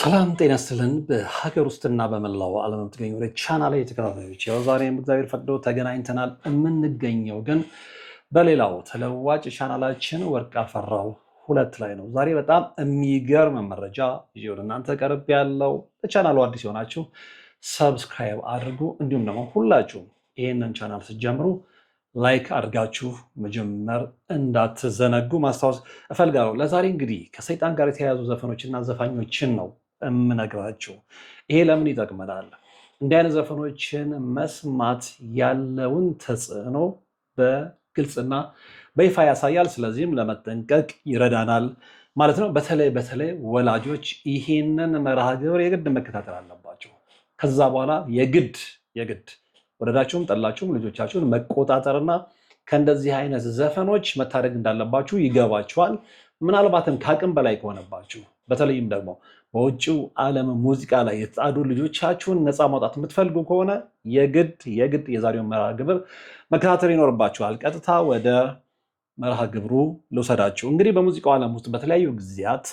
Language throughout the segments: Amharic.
ሰላም ጤና ይስጥልን። በሀገር ውስጥና በመላው ዓለም የምትገኙ ወደ ቻናሌ ተከታታዮች ያው ዛሬም እግዚአብሔር ፈቅዶ ተገናኝተናል። የምንገኘው ግን በሌላው ተለዋጭ ቻናላችን ወርቅ አፈራው 2 ላይ ነው። ዛሬ በጣም የሚገርም መረጃ ይዤ ወደ እናንተ ቀርብ ያለው። ለቻናሉ አዲስ የሆናችሁ ሰብስክራይብ አድርጉ። እንዲሁም ደግሞ ሁላችሁም ይህንን ቻናል ስትጀምሩ ላይክ አድርጋችሁ መጀመር እንዳትዘነጉ ማስታወስ እፈልጋለሁ። ለዛሬ እንግዲህ ከሰይጣን ጋር የተያያዙ ዘፈኖችና ዘፋኞችን ነው እምነግራችሁ። ይሄ ለምን ይጠቅመናል? እንዲህ አይነት ዘፈኖችን መስማት ያለውን ተጽዕኖ በግልጽና በይፋ ያሳያል። ስለዚህም ለመጠንቀቅ ይረዳናል ማለት ነው። በተለይ ወላጆች ይሄንን መርሃ ግብር የግድ መከታተል አለባቸው። ከዛ በኋላ የግድ ወደዳችሁም ጠላችሁም ልጆቻችሁን መቆጣጠርና ከእንደዚህ አይነት ዘፈኖች መታደግ እንዳለባችሁ ይገባችኋል። ምናልባትም ከአቅም በላይ ከሆነባችሁ በተለይም ደግሞ በውጭው ዓለም ሙዚቃ ላይ የተጣዱ ልጆቻችሁን ነፃ ማውጣት የምትፈልጉ ከሆነ የግድ የዛሬውን መርሃ ግብር መከታተል ይኖርባችኋል። ቀጥታ ወደ መርሃ ግብሩ ልውሰዳችሁ። እንግዲህ በሙዚቃው ዓለም ውስጥ በተለያዩ ጊዜያት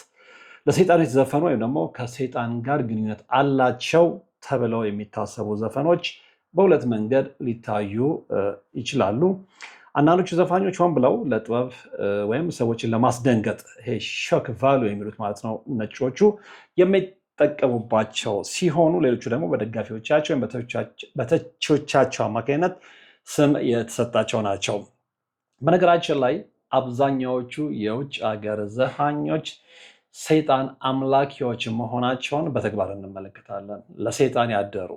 ለሰይጣን የተዘፈኑ ወይም ደግሞ ከሰይጣን ጋር ግንኙነት አላቸው ተብለው የሚታሰቡ ዘፈኖች በሁለት መንገድ ሊታዩ ይችላሉ። አንዳንዶቹ ዘፋኞች ሆን ብለው ለጥበብ ወይም ሰዎችን ለማስደንገጥ ይሄ ሾክ ቫሉ የሚሉት ማለት ነው ነጮቹ የሚጠቀሙባቸው ሲሆኑ፣ ሌሎቹ ደግሞ በደጋፊዎቻቸው ወይም በተቺዎቻቸው አማካኝነት ስም የተሰጣቸው ናቸው። በነገራችን ላይ አብዛኛዎቹ የውጭ ሀገር ዘፋኞች ሰይጣን አምላኪዎች መሆናቸውን በተግባር እንመለከታለን። ለሰይጣን ያደሩ፣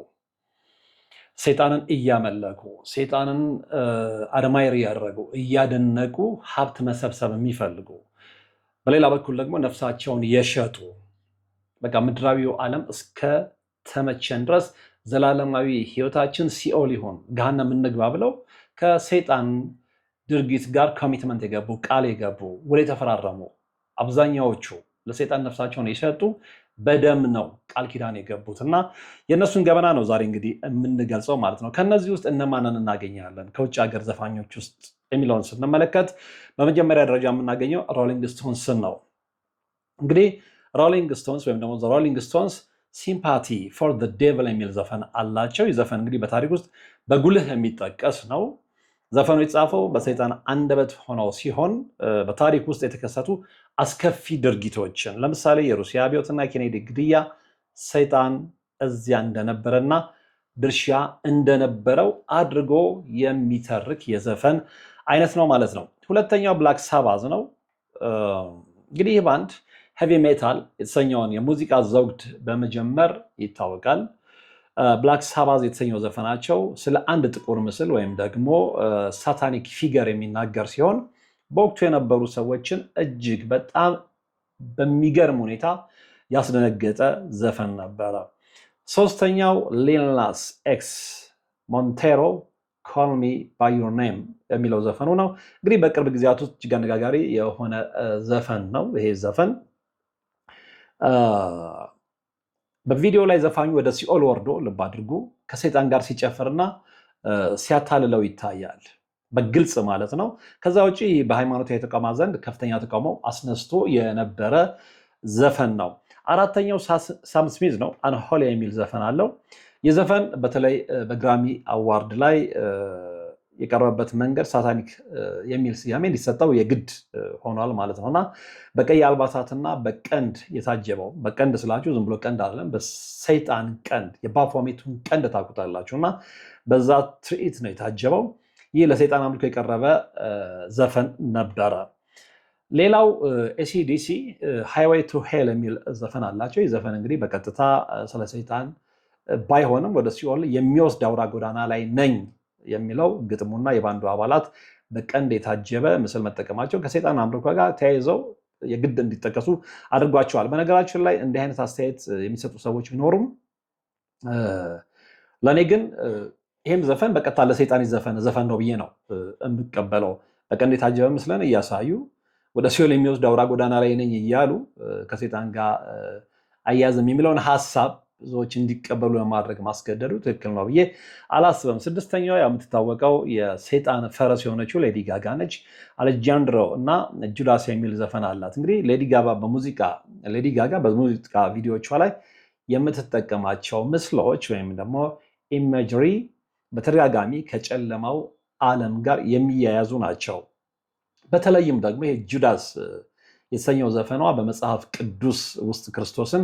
ሰይጣንን እያመለኩ፣ ሰይጣንን አድማይር እያደረጉ እያደነቁ ሀብት መሰብሰብ የሚፈልጉ፣ በሌላ በኩል ደግሞ ነፍሳቸውን የሸጡ በቃ ምድራዊው ዓለም እስከ ተመቸን ድረስ ዘላለማዊ ህይወታችን ሲኦል ይሆን ገሃነም እንግባ ብለው ከሰይጣን ድርጊት ጋር ኮሚትመንት የገቡ ቃል የገቡ ውል የተፈራረሙ አብዛኛዎቹ ለሰይጣን ነፍሳቸውን የሸጡ በደም ነው ቃል ኪዳን የገቡት እና የእነሱን ገበና ነው ዛሬ እንግዲህ የምንገልጸው ማለት ነው። ከነዚህ ውስጥ እነማንን እናገኛለን ከውጭ ሀገር ዘፋኞች ውስጥ የሚለውን ስንመለከት በመጀመሪያ ደረጃ የምናገኘው ሮሊንግ ስቶንስን ነው። እንግዲህ ሮሊንግ ስቶንስ ወይም ደግሞ ሮሊንግ ስቶንስ ሲምፓቲ ፎር ዘ ዴቭል የሚል ዘፈን አላቸው። ይህ ዘፈን እንግዲህ በታሪክ ውስጥ በጉልህ የሚጠቀስ ነው። ዘፈኑ የተጻፈው በሰይጣን አንደበት ሆነው ሲሆን በታሪክ ውስጥ የተከሰቱ አስከፊ ድርጊቶችን ለምሳሌ የሩሲያ አብዮትና ኬኔዲ ግድያ ሰይጣን እዚያ እንደነበረና ድርሻ እንደነበረው አድርጎ የሚተርክ የዘፈን አይነት ነው ማለት ነው። ሁለተኛው ብላክ ሳባዝ ነው። እንግዲህ ይህ ባንድ ሄቪ ሜታል የተሰኘውን የሙዚቃ ዘውግ በመጀመር ይታወቃል። ብላክ ሳባዝ የተሰኘው ዘፈናቸው ስለ አንድ ጥቁር ምስል ወይም ደግሞ ሳታኒክ ፊገር የሚናገር ሲሆን በወቅቱ የነበሩ ሰዎችን እጅግ በጣም በሚገርም ሁኔታ ያስደነገጠ ዘፈን ነበረ። ሶስተኛው ሊል ናስ ኤክስ ሞንቴሮ ኮል ሚ ባይ ዮር ኔም የሚለው ዘፈኑ ነው። እንግዲህ በቅርብ ጊዜያት ውስጥ እጅግ አነጋጋሪ የሆነ ዘፈን ነው። ይሄ ዘፈን በቪዲዮ ላይ ዘፋኙ ወደ ሲኦል ወርዶ ልብ አድርጉ ከሰይጣን ጋር ሲጨፍርና ሲያታልለው ይታያል፣ በግልጽ ማለት ነው። ከዛ ውጪ በሃይማኖታዊ ተቋማት ዘንድ ከፍተኛ ተቃውሞ አስነስቶ የነበረ ዘፈን ነው። አራተኛው ሳም ስሚዝ ነው። አንሆሊ የሚል ዘፈን አለው። ይህ ዘፈን በተለይ በግራሚ አዋርድ ላይ የቀረበበት መንገድ ሳታኒክ የሚል ስያሜ እንዲሰጠው የግድ ሆኗል ማለት ነው እና በቀይ አልባሳትና በቀንድ የታጀበው፣ በቀንድ ስላችሁ ዝም ብሎ ቀንድ አይደለም፣ በሰይጣን ቀንድ የባፎሜቱን ቀንድ ታውቁታላችሁ እና በዛ ትርኢት ነው የታጀበው። ይህ ለሰይጣን አምልኮ የቀረበ ዘፈን ነበረ። ሌላው ኤሲዲሲ ሃይዌይ ቱ ሄል የሚል ዘፈን አላቸው። ይህ ዘፈን እንግዲህ በቀጥታ ስለ ሰይጣን ባይሆንም ወደ ሲኦል የሚወስድ አውራ ጎዳና ላይ ነኝ የሚለው ግጥሙና የባንዱ አባላት በቀንድ የታጀበ ምስል መጠቀማቸው ከሰይጣን አምልኮ ጋር ተያይዘው የግድ እንዲጠቀሱ አድርጓቸዋል። በነገራችን ላይ እንዲህ አይነት አስተያየት የሚሰጡ ሰዎች ቢኖሩም ለእኔ ግን ይህም ዘፈን በቀጥታ ለሰይጣን የዘፈነ ዘፈን ነው ብዬ ነው የምቀበለው። በቀንድ የታጀበ ምስልን እያሳዩ ወደ ሲኦል የሚወስድ አውራ ጎዳና ላይ ነኝ እያሉ ከሰይጣን ጋር አያያዝም የሚለውን ሀሳብ ብዙዎች እንዲቀበሉ ለማድረግ ማስገደዱ ትክክል ነው ብዬ አላስብም። ስድስተኛው የምትታወቀው የሰይጣን ፈረስ የሆነችው ሌዲ ጋጋ ነች። አሌጃንድሮ እና ጁዳስ የሚል ዘፈን አላት። እንግዲህ ሌዲ ጋጋ በሙዚቃ ቪዲዮቿ ላይ የምትጠቀማቸው ምስሎች ወይም ደግሞ ኢሜጅሪ በተደጋጋሚ ከጨለማው ዓለም ጋር የሚያያዙ ናቸው። በተለይም ደግሞ ይሄ ጁዳስ የተሰኘው ዘፈኗ በመጽሐፍ ቅዱስ ውስጥ ክርስቶስን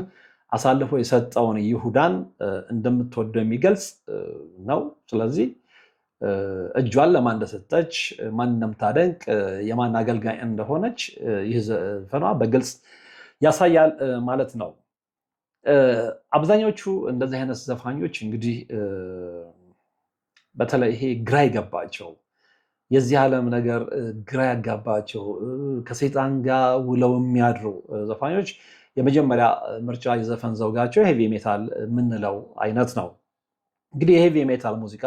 አሳልፎ የሰጠውን ይሁዳን እንደምትወደው የሚገልጽ ነው። ስለዚህ እጇን ለማን እንደሰጠች፣ ማን እንደምታደንቅ፣ የማን አገልጋይ እንደሆነች ይህ ዘፈኗ በግልጽ ያሳያል ማለት ነው። አብዛኞቹ እንደዚህ አይነት ዘፋኞች እንግዲህ በተለይ ይሄ ግራ ይገባቸው የዚህ ዓለም ነገር ግራ ያጋባቸው ከሰይጣን ጋር ውለው የሚያድሩ ዘፋኞች የመጀመሪያ ምርጫ የዘፈን ዘውጋቸው ሄቪ ሜታል የምንለው አይነት ነው። እንግዲህ የሄቪ ሜታል ሙዚቃ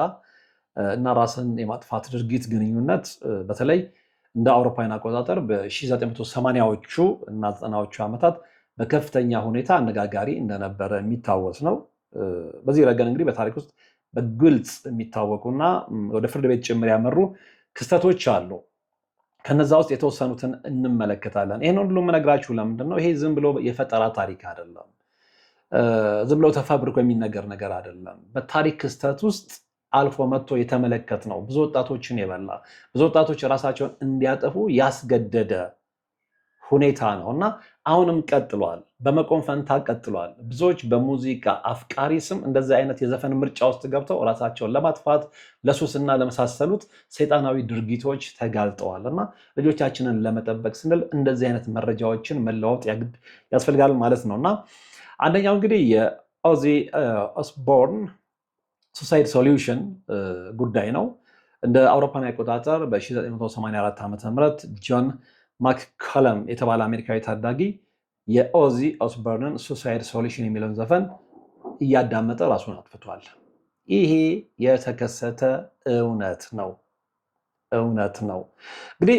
እና ራስን የማጥፋት ድርጊት ግንኙነት በተለይ እንደ አውሮፓውያን አቆጣጠር በ1980ዎቹ እና 90ዎቹ ዓመታት በከፍተኛ ሁኔታ አነጋጋሪ እንደነበረ የሚታወስ ነው። በዚህ ረገድ እንግዲህ በታሪክ ውስጥ በግልጽ የሚታወቁና ወደ ፍርድ ቤት ጭምር ያመሩ ክስተቶች አሉ። ከነዛ ውስጥ የተወሰኑትን እንመለከታለን። ይህን ሁሉ የምነግራችሁ ለምንድን ነው? ይሄ ዝም ብሎ የፈጠራ ታሪክ አይደለም። ዝም ብሎ ተፈብርኮ የሚነገር ነገር አይደለም። በታሪክ ክስተት ውስጥ አልፎ መጥቶ የተመለከት ነው። ብዙ ወጣቶችን የበላ ብዙ ወጣቶች ራሳቸውን እንዲያጠፉ ያስገደደ ሁኔታ ነው እና አሁንም ቀጥሏል። በመቆም ፈንታ ቀጥሏል። ብዙዎች በሙዚቃ አፍቃሪ ስም እንደዚህ አይነት የዘፈን ምርጫ ውስጥ ገብተው ራሳቸውን ለማጥፋት ለሱስና ለመሳሰሉት ሰይጣናዊ ድርጊቶች ተጋልጠዋል እና ልጆቻችንን ለመጠበቅ ስንል እንደዚህ አይነት መረጃዎችን መለዋወጥ ያስፈልጋል ማለት ነው እና አንደኛው እንግዲህ የኦዚ ኦስቦርን ሱሳይድ ሶሉሽን ጉዳይ ነው። እንደ አውሮፓን አቆጣጠር በ1984 ዓ.ም ጆን ማክኮለም የተባለ አሜሪካዊ ታዳጊ የኦዚ ኦስቦርንን ሱሳይድ ሶሉሽን የሚለውን ዘፈን እያዳመጠ ራሱን አጥፍቷል። ይሄ የተከሰተ እውነት ነው። እንግዲህ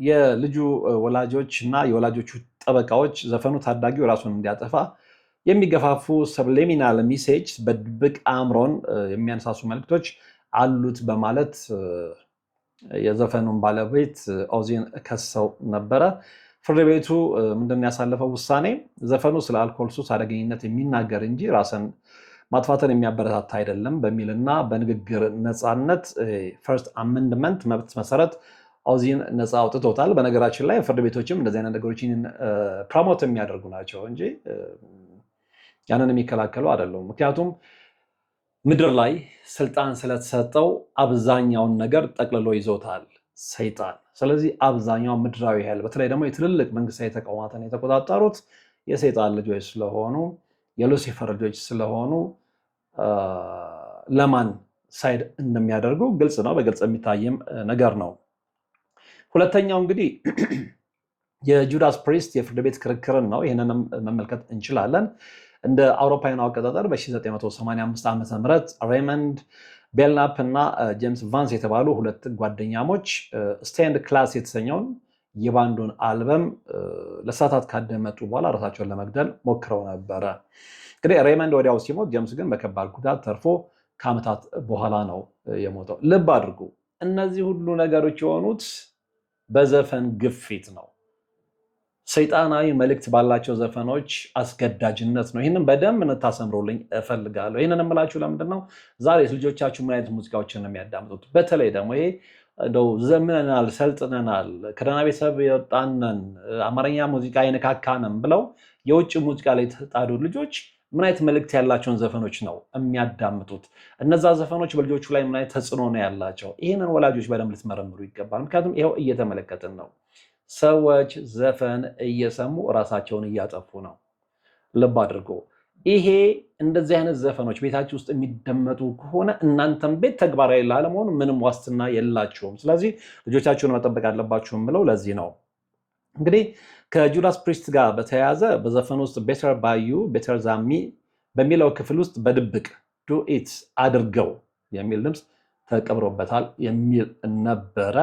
የልጁ ወላጆች እና የወላጆቹ ጠበቃዎች ዘፈኑ ታዳጊው ራሱን እንዲያጠፋ የሚገፋፉ ሰብሊሚናል ሚሴጅ በድብቅ አእምሮን የሚያነሳሱ መልክቶች አሉት በማለት የዘፈኑን ባለቤት ኦዚን ከሰው ነበረ። ፍርድ ቤቱ ምንድን ያሳለፈው ውሳኔ ዘፈኑ ስለ አልኮል ሱስ አደገኝነት የሚናገር እንጂ ራስን ማጥፋትን የሚያበረታታ አይደለም በሚልና በንግግር ነፃነት ፈርስት አሜንድመንት መብት መሰረት ኦዚን ነፃ አውጥቶታል። በነገራችን ላይ ፍርድ ቤቶችም እንደዚህ አይነት ነገሮችን ፕሮሞት የሚያደርጉ ናቸው እንጂ ያንን የሚከላከሉ አይደሉም። ምክንያቱም ምድር ላይ ስልጣን ስለተሰጠው አብዛኛውን ነገር ጠቅልሎ ይዞታል ሰይጣን። ስለዚህ አብዛኛው ምድራዊ ኃይል በተለይ ደግሞ የትልልቅ መንግስታዊ ተቋማትን የተቆጣጠሩት የሰይጣን ልጆች ስለሆኑ የሉሲፈር ልጆች ስለሆኑ ለማን ሳይድ እንደሚያደርጉ ግልጽ ነው፣ በግልጽ የሚታይም ነገር ነው። ሁለተኛው እንግዲህ የጁዳስ ፕሪስት የፍርድ ቤት ክርክርን ነው። ይህንንም መመልከት እንችላለን። እንደ አውሮፓውያኑ አቆጣጠር በ1985 ዓ.ም ሬይመንድ ቤልናፕ እና ጄምስ ቫንስ የተባሉ ሁለት ጓደኛሞች ስቴንድ ክላስ የተሰኘውን የባንዱን አልበም ለሰዓታት ካደመጡ በኋላ ራሳቸውን ለመግደል ሞክረው ነበረ። እንግዲህ ሬይመንድ ወዲያው ሲሞት፣ ጄምስ ግን በከባድ ጉዳት ተርፎ ከዓመታት በኋላ ነው የሞተው። ልብ አድርጉ፣ እነዚህ ሁሉ ነገሮች የሆኑት በዘፈን ግፊት ነው። ሰይጣናዊ መልእክት ባላቸው ዘፈኖች አስገዳጅነት ነው። ይህንን በደንብ እንታሰምሩልኝ እፈልጋለሁ። ይህንን የምላችሁ ለምንድን ነው? ዛሬ ልጆቻችሁ ምን አይነት ሙዚቃዎችን ነው የሚያዳምጡት? በተለይ ደግሞ ይሄ እንደው ዘምነናል፣ ሰልጥነናል፣ ከደህና ቤተሰብ የወጣነን፣ አማርኛ ሙዚቃ የነካካንም ብለው የውጭ ሙዚቃ ላይ የተጣዱ ልጆች ምን አይነት መልእክት ያላቸውን ዘፈኖች ነው የሚያዳምጡት? እነዛ ዘፈኖች በልጆቹ ላይ ምን አይነት ተጽዕኖ ነው ያላቸው? ይህንን ወላጆች በደንብ ልትመረምሩ ይገባል። ምክንያቱም ይኸው እየተመለከትን ነው። ሰዎች ዘፈን እየሰሙ እራሳቸውን እያጠፉ ነው። ልብ አድርጎ ይሄ እንደዚህ አይነት ዘፈኖች ቤታችሁ ውስጥ የሚደመጡ ከሆነ እናንተም ቤት ተግባራዊ ላለመሆኑ ምንም ዋስትና የላችሁም። ስለዚህ ልጆቻችሁን መጠበቅ አለባችሁም ብለው ለዚህ ነው። እንግዲህ ከጁዳስ ፕሪስት ጋር በተያያዘ በዘፈን ውስጥ ቤተር ባዩ ቤተር ዛሚ በሚለው ክፍል ውስጥ በድብቅ ዱ ኢት አድርገው የሚል ድምፅ ተቀብሮበታል የሚል ነበረ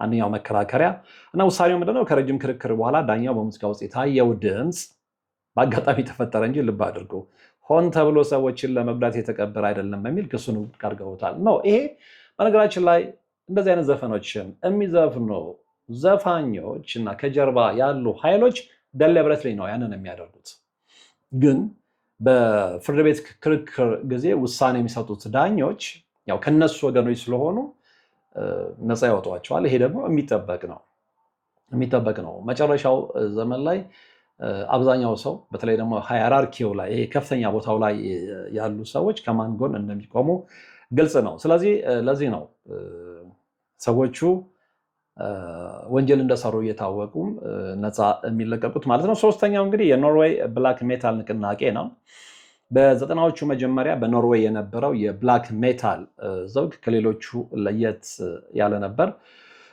አንደኛው መከራከሪያ እና ውሳኔው ምንድነው? ከረጅም ክርክር በኋላ ዳኛው በሙዚቃ ውስጥ የታየው ድምፅ በአጋጣሚ ተፈጠረ እንጂ ልብ አድርጎ ሆን ተብሎ ሰዎችን ለመጉዳት የተቀበረ አይደለም በሚል ክሱን ውድቅ አድርገውታል። ነው ይሄ በነገራችን ላይ እንደዚህ አይነት ዘፈኖችን የሚዘፍኑ ዘፋኞች እና ከጀርባ ያሉ ኃይሎች ደሊብሬትሊ ነው ያንን የሚያደርጉት። ግን በፍርድ ቤት ክርክር ጊዜ ውሳኔ የሚሰጡት ዳኞች ያው ከነሱ ወገኖች ስለሆኑ ነፃ ያወጧቸዋል። ይሄ ደግሞ የሚጠበቅ ነው። መጨረሻው ዘመን ላይ አብዛኛው ሰው በተለይ ደግሞ ሃይራርኪው ላይ ይሄ ከፍተኛ ቦታው ላይ ያሉ ሰዎች ከማን ጎን እንደሚቆሙ ግልጽ ነው። ስለዚህ ለዚህ ነው ሰዎቹ ወንጀል እንደሰሩ እየታወቁም ነፃ የሚለቀቁት ማለት ነው። ሶስተኛው እንግዲህ የኖርዌይ ብላክ ሜታል ንቅናቄ ነው። በ90ዎቹ መጀመሪያ በኖርዌይ የነበረው የብላክ ሜታል ዘውግ ከሌሎቹ ለየት ያለ ነበር።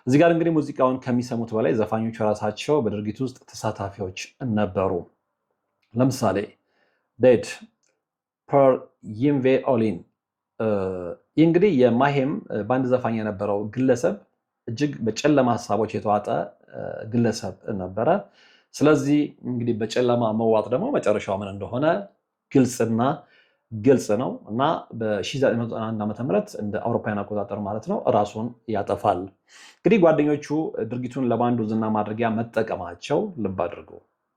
እዚህ ጋር እንግዲህ ሙዚቃውን ከሚሰሙት በላይ ዘፋኞቹ ራሳቸው በድርጊት ውስጥ ተሳታፊዎች ነበሩ። ለምሳሌ ዴድ ፐር ይንቬ ኦሊን ይህ እንግዲህ የማሄም ባንድ ዘፋኝ የነበረው ግለሰብ እጅግ በጨለማ ሀሳቦች የተዋጠ ግለሰብ ነበረ። ስለዚህ እንግዲህ በጨለማ መዋጥ ደግሞ መጨረሻው ምን እንደሆነ ግልጽ ነው እና በ1991 ዓ.ም እንደ አውሮፓውያን አቆጣጠር ማለት ነው ራሱን ያጠፋል። እንግዲህ ጓደኞቹ ድርጊቱን ለባንዱ ዝና ማድረጊያ መጠቀማቸው ልብ አድርጉ፣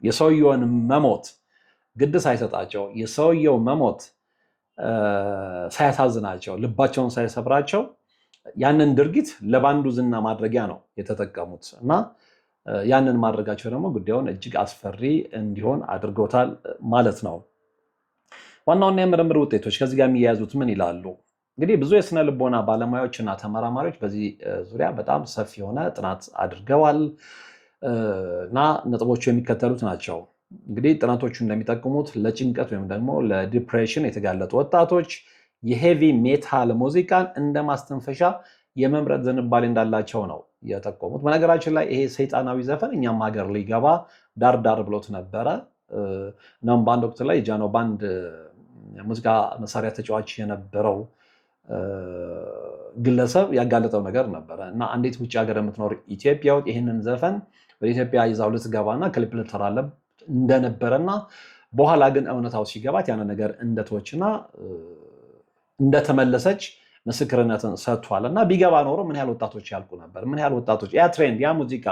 የሰውየውን መሞት ግድ ሳይሰጣቸው፣ የሰውየው መሞት ሳያሳዝናቸው፣ ልባቸውን ሳይሰብራቸው ያንን ድርጊት ለባንዱ ዝና ማድረጊያ ነው የተጠቀሙት እና ያንን ማድረጋቸው ደግሞ ጉዳዩን እጅግ አስፈሪ እንዲሆን አድርጎታል ማለት ነው። ዋናውና የምርምር ውጤቶች ከዚህ ጋር የሚያያዙት ምን ይላሉ? እንግዲህ ብዙ የስነ ልቦና ባለሙያዎች እና ተመራማሪዎች በዚህ ዙሪያ በጣም ሰፊ የሆነ ጥናት አድርገዋል እና ነጥቦቹ የሚከተሉት ናቸው። እንግዲህ ጥናቶቹ እንደሚጠቁሙት ለጭንቀት ወይም ደግሞ ለዲፕሬሽን የተጋለጡ ወጣቶች የሄቪ ሜታል ሙዚቃን እንደ ማስተንፈሻ የመምረጥ ዝንባሌ እንዳላቸው ነው የጠቆሙት። በነገራችን ላይ ይሄ ሰይጣናዊ ዘፈን እኛም ሀገር ሊገባ ዳር ብሎት ነበረ። እናም በአንድ ወቅት ላይ ጃኖ ባንድ ሙዚቃ መሳሪያ ተጫዋች የነበረው ግለሰብ ያጋለጠው ነገር ነበረ እና አንዲት ውጭ ሀገር የምትኖር ኢትዮጵያ ይህንን ዘፈን ወደ ኢትዮጵያ ይዛው ልትገባና ክሊፕ ልትሰራለት እንደነበረና በኋላ ግን እውነታው ሲገባት ያን ነገር እንደተወችና እንደተመለሰች ምስክርነትን ሰጥቷል። እና ቢገባ ኖሮ ምን ያህል ወጣቶች ያልቁ ነበር? ምን ያህል ወጣቶች ያ ትሬንድ ያ ሙዚቃ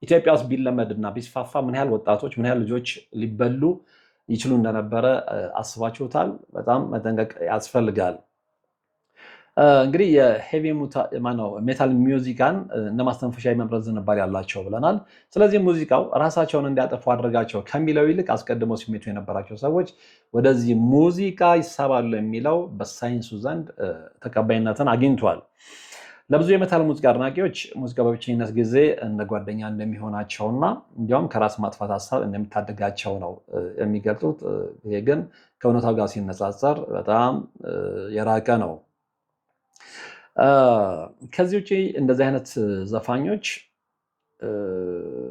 ኢትዮጵያ ውስጥ ቢለመድና ቢስፋፋ ምን ያህል ወጣቶች ምን ያህል ልጆች ሊበሉ ይችሉ እንደነበረ አስባችሁታል? በጣም መጠንቀቅ ያስፈልጋል። እንግዲህ የሄቪ ሜታል ሚውዚካን እንደ ማስተንፈሻ የመምረጥ ዝንባሌ ያላቸው ብለናል። ስለዚህ ሙዚቃው ራሳቸውን እንዲያጠፉ አድርጋቸው ከሚለው ይልቅ አስቀድሞ ስሜቱ የነበራቸው ሰዎች ወደዚህ ሙዚቃ ይሳባሉ የሚለው በሳይንሱ ዘንድ ተቀባይነትን አግኝቷል። ለብዙ የሜታል ሙዚቃ አድናቂዎች ሙዚቃ በብቸኝነት ጊዜ እንደ ጓደኛ እንደሚሆናቸውና እንዲያውም ከራስ ማጥፋት ሀሳብ እንደሚታደጋቸው ነው የሚገልጡት። ይሄ ግን ከእውነታው ጋር ሲነጻጸር በጣም የራቀ ነው። ከዚህ ውጭ እንደዚህ አይነት ዘፋኞች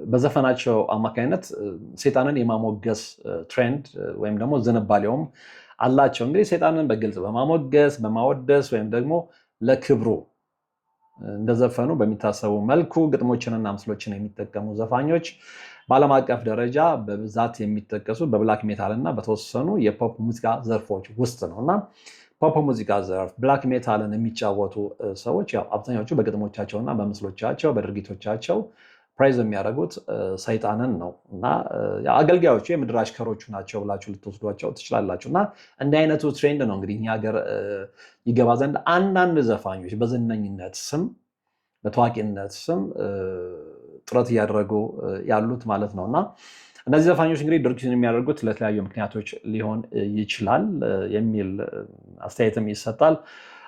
በዘፈናቸው አማካኝነት ሴጣንን የማሞገስ ትሬንድ ወይም ደግሞ ዝንባሌውም አላቸው። እንግዲህ ሴጣንን በግልጽ በማሞገስ በማወደስ ወይም ደግሞ ለክብሩ እንደዘፈኑ በሚታሰቡ መልኩ ግጥሞችንና ምስሎችን የሚጠቀሙ ዘፋኞች በዓለም አቀፍ ደረጃ በብዛት የሚጠቀሱ በብላክ ሜታል እና በተወሰኑ የፖፕ ሙዚቃ ዘርፎች ውስጥ ነው እና ፖፕ ሙዚቃ ዘርፍ ብላክ ሜታልን የሚጫወቱ ሰዎች ያው አብዛኛዎቹ በግጥሞቻቸው እና በምስሎቻቸው በድርጊቶቻቸው ፕራይዝ የሚያደርጉት ሰይጣንን ነው እና አገልጋዮቹ የምድር አሽከሮቹ ናቸው ብላችሁ ልትወስዷቸው ትችላላችሁ። እና እንዲህ አይነቱ ትሬንድ ነው እንግዲህ እኛ ሀገር ይገባ ዘንድ አንዳንድ ዘፋኞች በዝነኝነት ስም በታዋቂነት ስም ጥረት እያደረጉ ያሉት ማለት ነው። እና እነዚህ ዘፋኞች እንግዲህ ድርጊቱን የሚያደርጉት ለተለያዩ ምክንያቶች ሊሆን ይችላል የሚል አስተያየትም ይሰጣል።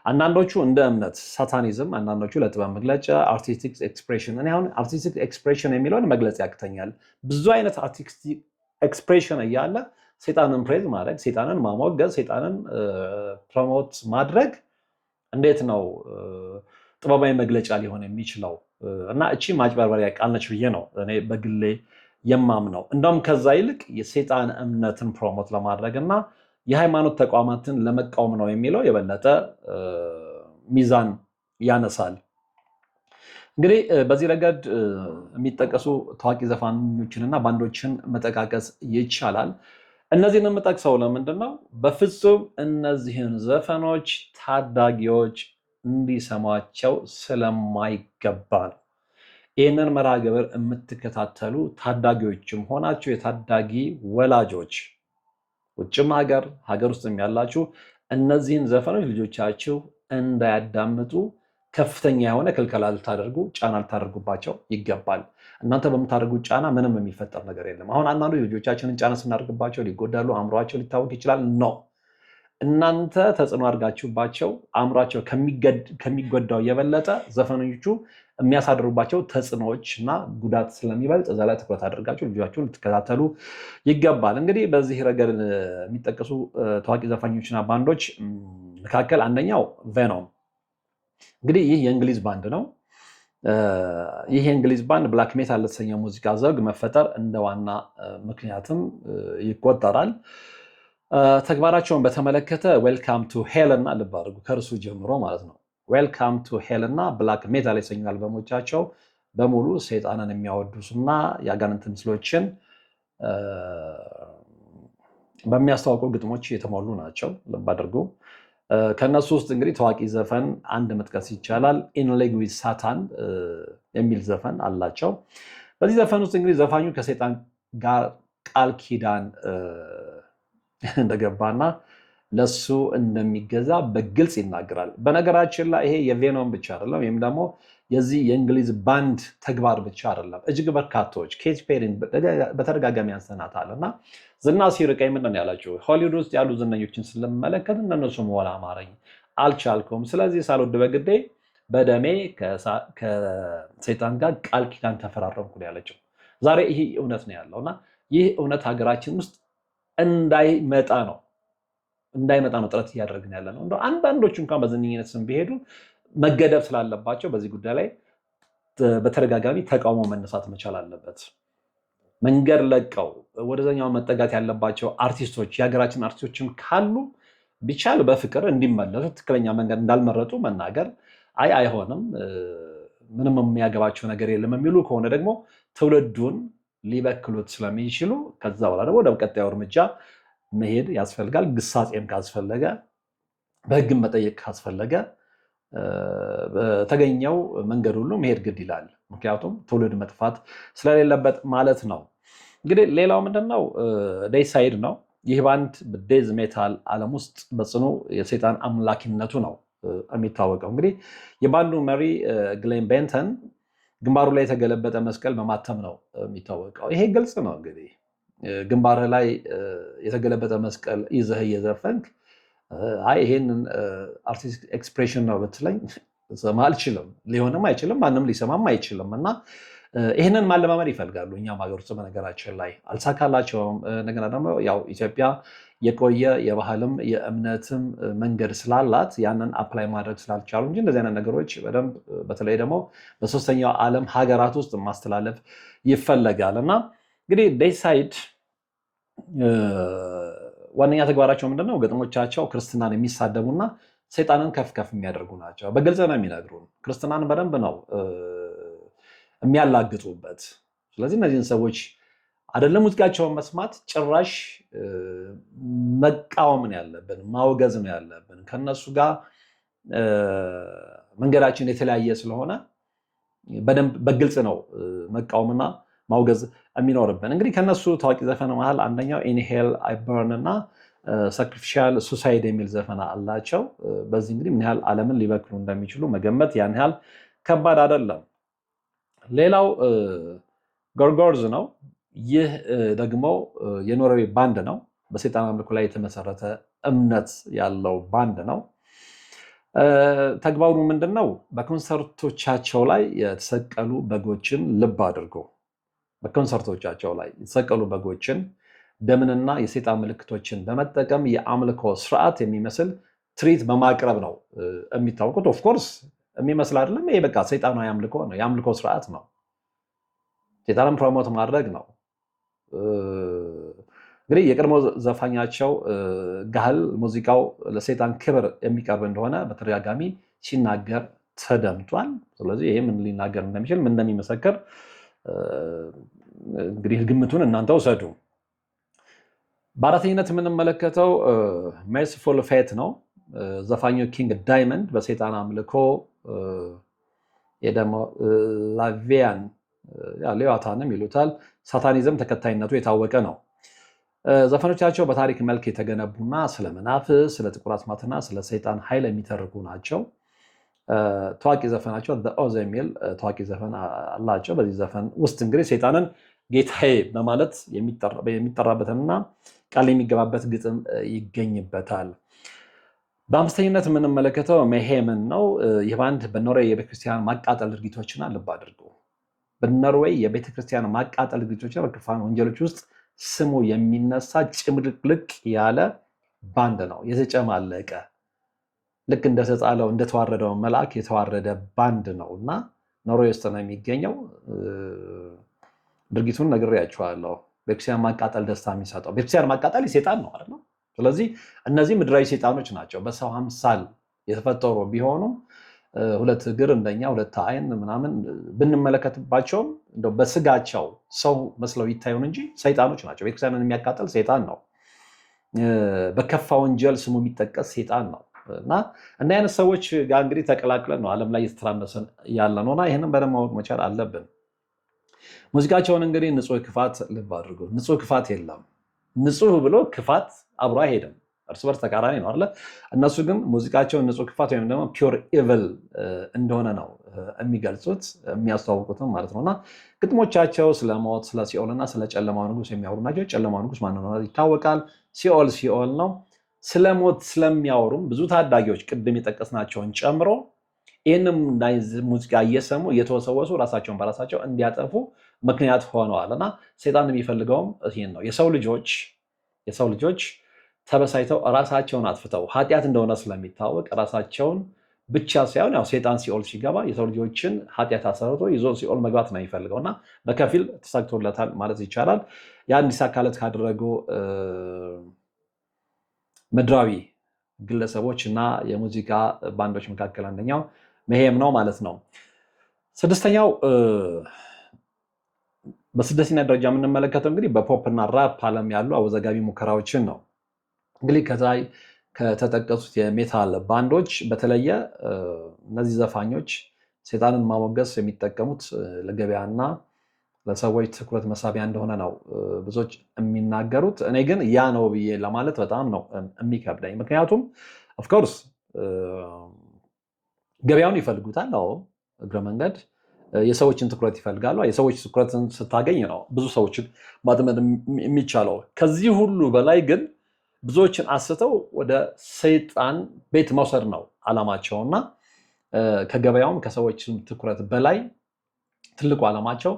አንዳንዶቹ እንደ እምነት ሳታኒዝም፣ አንዳንዶቹ ለጥበብ መግለጫ አርቲስቲክ ኤክስፕሬሽን። እኔ አሁን አርቲስቲክ ኤክስፕሬሽን የሚለውን መግለጽ ያቅተኛል። ብዙ አይነት አርቲስቲክ ኤክስፕሬሽን እያለ ሴጣንን ፕሬዝ ማድረግ፣ ሴጣንን ማሞገዝ፣ ሴጣንን ፕሮሞት ማድረግ እንዴት ነው ጥበባዊ መግለጫ ሊሆን የሚችለው? እና እቺ ማጭበርበሪያ ቃል ነች ብዬ ነው እኔ በግሌ የማምነው። እንደውም ከዛ ይልቅ የሴጣን እምነትን ፕሮሞት ለማድረግ እና የሃይማኖት ተቋማትን ለመቃወም ነው የሚለው የበለጠ ሚዛን ያነሳል። እንግዲህ በዚህ ረገድ የሚጠቀሱ ታዋቂ ዘፋኞችንና ባንዶችን መጠቃቀስ ይቻላል። እነዚህን የምጠቅሰው ለምንድነው? በፍጹም እነዚህን ዘፈኖች ታዳጊዎች እንዲሰሟቸው ስለማይገባ ነው። ይህንን መርሃ ግብር የምትከታተሉ ታዳጊዎችም ሆናችሁ የታዳጊ ወላጆች ውጭም ሀገር ውስጥም ያላችሁ እነዚህን ዘፈኖች ልጆቻችሁ እንዳያዳምጡ ከፍተኛ የሆነ ክልከላ ልታደርጉ ጫና ልታደርጉባቸው ይገባል። እናንተ በምታደርጉት ጫና ምንም የሚፈጠር ነገር የለም። አሁን አንዳንዱ ልጆቻችንን ጫና ስናደርግባቸው ሊጎዳሉ፣ አእምሯቸው ሊታወቅ ይችላል። ኖ እናንተ ተጽዕኖ አድርጋችሁባቸው አእምሯቸው ከሚጎዳው የበለጠ ዘፈኖቹ የሚያሳድሩባቸው ተጽዕኖዎች እና ጉዳት ስለሚበልጥ እዛ ላይ ትኩረት አድርጋችሁ ልጆቻችሁን ልትከታተሉ ይገባል። እንግዲህ በዚህ ረገድ የሚጠቀሱ ታዋቂ ዘፋኞችና ባንዶች መካከል አንደኛው ቬኖም። እንግዲህ ይህ የእንግሊዝ ባንድ ነው። ይህ የእንግሊዝ ባንድ ብላክ ሜታል ለተሰኘው ሙዚቃ ዘውግ መፈጠር እንደ ዋና ምክንያትም ይቆጠራል። ተግባራቸውን በተመለከተ ዌልካም ቱ ሄል እና ልብ አድርጉ ከእርሱ ጀምሮ ማለት ነው። ዌልካም ቱ ሄል እና ብላክ ሜታል የተሰኙ አልበሞቻቸው በሙሉ ሰይጣንን የሚያወድሱና የአጋንንት ምስሎችን በሚያስተዋውቁ ግጥሞች የተሞሉ ናቸው። ልብ አድርጉ። ከነሱ ውስጥ እንግዲህ ታዋቂ ዘፈን አንድ መጥቀስ ይቻላል። ኢን ሌግ ዊዝ ሳታን የሚል ዘፈን አላቸው። በዚህ ዘፈን ውስጥ እንግዲህ ዘፋኙ ከሰይጣን ጋር ቃል ኪዳን እንደገባና ለሱ እንደሚገዛ በግልጽ ይናገራል። በነገራችን ላይ ይሄ የቬኖም ብቻ አይደለም፣ ወይም ደግሞ የዚህ የእንግሊዝ ባንድ ተግባር ብቻ አይደለም። እጅግ በርካቶች ኬቲ ፔሪን በተደጋጋሚ ያንሰናታል እና ዝና ሲርቀኝ ምንድን ያላችሁ ሆሊውድ ውስጥ ያሉ ዝነኞችን ስለመለከት እንደነሱ መሆን አማረኝ አልቻልኩም። ስለዚህ ሳልወድ በግዴ በደሜ ከሰይጣን ጋር ቃል ኪዳን ተፈራረምኩ ያለችው። ዛሬ ይህ እውነት ነው ያለው እና ይህ እውነት ሀገራችን ውስጥ እንዳይመጣ ነው ጥረት እያደረግን ያለ ነው። አንዳንዶቹ እንኳን በዝነኝነት ስም ቢሄዱ መገደብ ስላለባቸው በዚህ ጉዳይ ላይ በተደጋጋሚ ተቃውሞ መነሳት መቻል አለበት። መንገድ ለቀው ወደዛኛው መጠጋት ያለባቸው አርቲስቶች የሀገራችን አርቲስቶችም ካሉ ቢቻል በፍቅር እንዲመለሱ ትክክለኛ መንገድ እንዳልመረጡ መናገር፣ አይሆንም ምንም የሚያገባቸው ነገር የለም የሚሉ ከሆነ ደግሞ ትውልዱን ሊበክሉት ስለሚችሉ ከዛ በኋላ ደግሞ ወደ ቀጣዩ እርምጃ መሄድ ያስፈልጋል። ግሳጼም ካስፈለገ በሕግም መጠየቅ ካስፈለገ በተገኘው መንገድ ሁሉ መሄድ ግድ ይላል። ምክንያቱም ትውልድ መጥፋት ስለሌለበት ማለት ነው። እንግዲህ ሌላው ምንድነው? ዴይሳይድ ነው። ይህ ባንድ በዴዝ ሜታል ዓለም ውስጥ በጽኑ የሰይጣን አምላኪነቱ ነው የሚታወቀው። እንግዲህ የባንዱ መሪ ግሌን ቤንተን ግንባሩ ላይ የተገለበጠ መስቀል በማተም ነው የሚታወቀው። ይሄ ግልጽ ነው። እንግዲህ ግንባርህ ላይ የተገለበጠ መስቀል ይዘህ እየዘፈንክ ይሄንን አርቲስቲክ ኤክስፕሬሽን ነው ብትለኝ ሰማ አልችልም፣ ሊሆንም አይችልም፣ ማንም ሊሰማም አይችልም። እና ይህንን ማለማመድ ይፈልጋሉ። እኛም ሀገር ውስጥ በነገራችን ላይ አልሳካላቸውም። እንደገና ደግሞ ያው ኢትዮጵያ የቆየ የባህልም የእምነትም መንገድ ስላላት ያንን አፕላይ ማድረግ ስላልቻሉ እንጂ እንደዚህ አይነት ነገሮች በደንብ በተለይ ደግሞ በሶስተኛው ዓለም ሀገራት ውስጥ ማስተላለፍ ይፈለጋል። እና እንግዲህ ዴይሳይድ ዋነኛ ተግባራቸው ምንድነው? ገጥሞቻቸው ክርስትናን የሚሳደቡና ሰይጣንን ከፍ ከፍ የሚያደርጉ ናቸው። በግልጽ ነው የሚነግሩን። ክርስትናን በደንብ ነው የሚያላግጡበት። ስለዚህ እነዚህን ሰዎች አይደለም ሙዚቃቸውን መስማት ጭራሽ መቃወም ነው ያለብን፣ ማውገዝ ነው ያለብን። ከነሱ ጋር መንገዳችን የተለያየ ስለሆነ በደንብ በግልጽ ነው መቃወምና ማውገዝ የሚኖርብን። እንግዲህ ከነሱ ታዋቂ ዘፈን መሃል አንደኛው ኢንሄል አይ በርን እና ሳክሪፊሻል ሱሳይድ የሚል ዘፈን አላቸው። በዚህ እንግዲህ ምን ያህል ዓለምን ሊበክሉ እንደሚችሉ መገመት ያን ያህል ከባድ አይደለም። ሌላው ጎርጎርዝ ነው። ይህ ደግሞ የኖርዌይ ባንድ ነው። በሰይጣን አምልኮ ላይ የተመሰረተ እምነት ያለው ባንድ ነው። ተግባሩ ምንድን ነው? በኮንሰርቶቻቸው ላይ የተሰቀሉ በጎችን ልብ አድርጎ በኮንሰርቶቻቸው ላይ የተሰቀሉ በጎችን ደምንና የሰይጣን ምልክቶችን በመጠቀም የአምልኮ ስርዓት የሚመስል ትርኢት በማቅረብ ነው የሚታወቁት። ኦፍኮርስ የሚመስል አይደለም። ይሄ በቃ ሰይጣናዊ አምልኮ ነው፣ የአምልኮ ስርዓት ነው። ሰይጣንን ፕሮሞት ማድረግ ነው። እንግዲህ የቀድሞ ዘፋኛቸው ጋህል ሙዚቃው ለሰይጣን ክብር የሚቀርብ እንደሆነ በተደጋጋሚ ሲናገር ተደምጧል። ስለዚህ ይሄ ምን ሊናገር እንደሚችል ምን እንደሚመሰክር እንግዲህ ግምቱን እናንተ ውሰዱ። በአራተኝነት የምንመለከተው ሜርሲፉል ፌት ነው። ዘፋኙ ኪንግ ዳይመንድ በሰይጣን አምልኮ የደሞ ላቪያን ሌዋታንም ይሉታል ሳታኒዝም ተከታይነቱ የታወቀ ነው። ዘፈኖቻቸው በታሪክ መልክ የተገነቡና ስለ መናፍስ፣ ስለ ጥቁር አስማትና ስለ ሰይጣን ኃይል የሚተርኩ ናቸው። ታዋቂ ዘፈናቸው ኦዝ የሚል ታዋቂ ዘፈን አላቸው። በዚህ ዘፈን ውስጥ እንግዲህ ሰይጣንን ጌታዬ በማለት የሚጠራበትና ቃል የሚገባበት ግጥም ይገኝበታል። በአምስተኝነት የምንመለከተው ሜሄምን ነው። ይህ ባንድ በኖርዌይ የቤተክርስቲያን ማቃጠል ድርጊቶችና ልብ አድርጉ፣ በኖርዌይ የቤተክርስቲያን ማቃጠል ድርጊቶችና በክፋን ወንጀሎች ውስጥ ስሙ የሚነሳ ጭምልቅልቅ ያለ ባንድ ነው። የተጨማለቀ ልክ እንደተጣለው እንደተዋረደው መልአክ የተዋረደ ባንድ ነው እና ኖርዌይ ውስጥ ነው የሚገኘው። ድርጊቱን ነግሬያችኋለሁ። ቤተክርስቲያን ማቃጠል ደስታ የሚሰጠው ቤተክርስቲያን ማቃጠል የሰይጣን ነው አይደል? ስለዚህ እነዚህ ምድራዊ ሰይጣኖች ናቸው። በሰው አምሳል የተፈጠሩ ቢሆኑም ሁለት እግር እንደኛ ሁለት አይን ምናምን ብንመለከትባቸውም እንደው በስጋቸው ሰው መስለው ይታዩን እንጂ ሰይጣኖች ናቸው። ቤተክርስቲያንን የሚያቃጠል ሰይጣን ነው። በከፋ ወንጀል ስሙ የሚጠቀስ ሰይጣን ነው እና እንደ አይነት ሰዎች ጋር እንግዲህ ተቀላቅለን ነው ዓለም ላይ እየተተራመሰን ያለ ነውና ይህንን በደንብ ማወቅ መቻል አለብን። ሙዚቃቸውን እንግዲህ ንጹህ ክፋት ልብ አድርጎ ንጹህ ክፋት የለም። ንጹህ ብሎ ክፋት አብሮ አይሄድም። እርስ በርስ ተቃራኒ ነው አይደል? እነሱ ግን ሙዚቃቸውን ንጹህ ክፋት ወይም ደግሞ ፒውር ኢቪል እንደሆነ ነው የሚገልጹት የሚያስተዋውቁትም ማለት ነውና ግጥሞቻቸው ስለ ሞት፣ ስለ ሲኦልና ስለ ጨለማው ንጉስ የሚያወሩ ናቸው። ጨለማው ንጉስ ማን ነው ይታወቃል። ሲኦል ነው። ስለ ሞት ስለሚያወሩም ብዙ ታዳጊዎች ቅድም የጠቀስናቸውን ጨምሮ ይህንም ሙዚቃ እየሰሙ እየተወሰወሱ ራሳቸውን በራሳቸው እንዲያጠፉ ምክንያት ሆነዋል እና ሰይጣን የሚፈልገውም ይህን ነው። የሰው ልጆች ተበሳይተው ራሳቸውን አጥፍተው ኃጢአት እንደሆነ ስለሚታወቅ ራሳቸውን ብቻ ሳይሆን ያው ሰይጣን ሲኦል ሲገባ የሰው ልጆችን ኃጢአት አሰርቶ ይዞ ሲኦል መግባት ነው የሚፈልገው እና በከፊል ተሳክቶለታል ማለት ይቻላል። ያ እንዲሳካለት ካደረጉ ምድራዊ ግለሰቦች እና የሙዚቃ ባንዶች መካከል አንደኛው ሜሄም ነው ማለት ነው። በስድስተኛ ደረጃ የምንመለከተው እንግዲህ በፖፕ እና ራፕ ዓለም ያሉ አወዛጋቢ ሙከራዎችን ነው። እንግዲህ ከላይ ከተጠቀሱት የሜታል ባንዶች በተለየ እነዚህ ዘፋኞች ሰይጣንን ማሞገስ የሚጠቀሙት ለገበያና ለሰዎች ትኩረት መሳቢያ እንደሆነ ነው ብዙዎች የሚናገሩት። እኔ ግን ያ ነው ብዬ ለማለት በጣም ነው የሚከብደኝ። ምክንያቱም ኦፍኮርስ ገበያውን ይፈልጉታል። አዎ እግረ መንገድ የሰዎችን ትኩረት ይፈልጋሉ። የሰዎች ትኩረትን ስታገኝ ነው ብዙ ሰዎችን ማጥመድ የሚቻለው። ከዚህ ሁሉ በላይ ግን ብዙዎችን አስተው ወደ ሰይጣን ቤት መውሰድ ነው ዓላማቸውና ከገበያውም ከሰዎችን ትኩረት በላይ ትልቁ ዓላማቸው